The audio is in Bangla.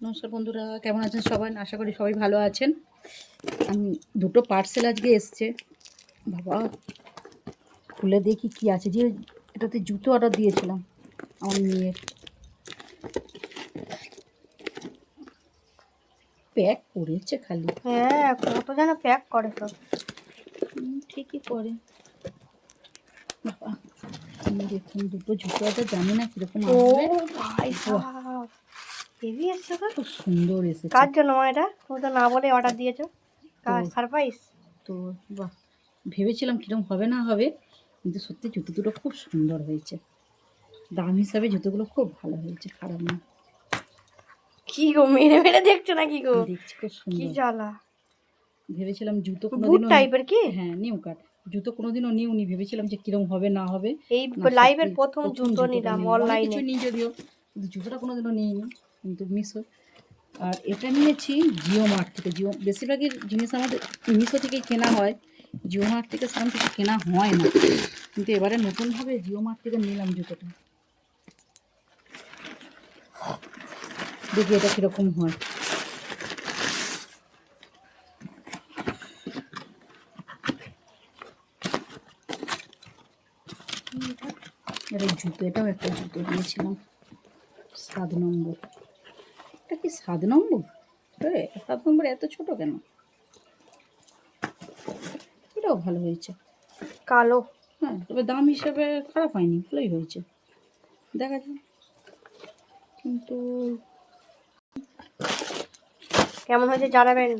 নমস্কার বন্ধুরা, কেমন আছেন সবাই? আশা করি সবাই ভালো আছেন। আমি দুটো পার্সেল আজকে এসছে। বাবা, খুলে দেখি কি আছে। যে এটাতে জুতো অর্ডার দিয়েছিলাম আমার মেয়ের, প্যাক করেছে খালি। হ্যাঁ, কত যেন প্যাক করে সব। ঠিকই করে। বাবা, আমি দেখুন দুটো জুতো অর্ডার, জানি না কিরকম ও আসবে। ভাই সাহেব, হেভি এসছে তো। খুব সুন্দর এসেছে। কার জন্য মা এটা? তুমি তো না বলে অর্ডার দিয়েছো। কার তো সারপ্রাইজ? তো বাহ, ভেবেছিলাম কিরকম হবে না হবে, কিন্তু সত্যি জুতো দুটো খুব সুন্দর হয়েছে। দাম হিসাবে জুতোগুলো খুব ভালো হয়েছে, খারাপ না। কি গো, মেরে মেরে দেখছো নাকি গো? দেখছি খুব কি সুন্দর। জ্বালা। ভেবেছিলাম জুতো বুট কোনোদিনও টাইপের কি? হ্যাঁ, নিউ কাট। জুতো কোনোদিনও নিউনি, ভেবেছিলাম যে কিরম হবে না হবে। এই না, লাইভের সত্যি প্রথম প্রথম জুতো জুতোটা নিলাম নিলাম। অনেক অনলাইনে। কিছুই নিই যদিও, কিন্তু জুতোটা কোনোদিনও নিইনি, কিন্তু মিশো। আর এটা নিয়েছি জিও মার্ট থেকে। জিও বেশিরভাগই জিনিস আমাদের মিশো থেকেই কেনা হয়, জিও মার্ট থেকে সেরকম কিছু কেনা হয় না। কিন্তু এবারে নতুনভাবে জিও মার্ট থেকে নিলাম জুতোটা। দেখি এটা কীরকম হয়। এটা জুতো, এটাও একটা জুতো দিয়েছিলাম 7 নম্বর। এটা কি 7 নম্বর? 7 নম্বর এত ছোট কেন? এটাও ভালো হয়েছে। কালো। হ্যাঁ, তবে দাম হিসেবে খারাপ হয়নি, ভালোই হয়েছে। দেখা যাক, কিন্তু কেমন হয়েছে জানাবেন।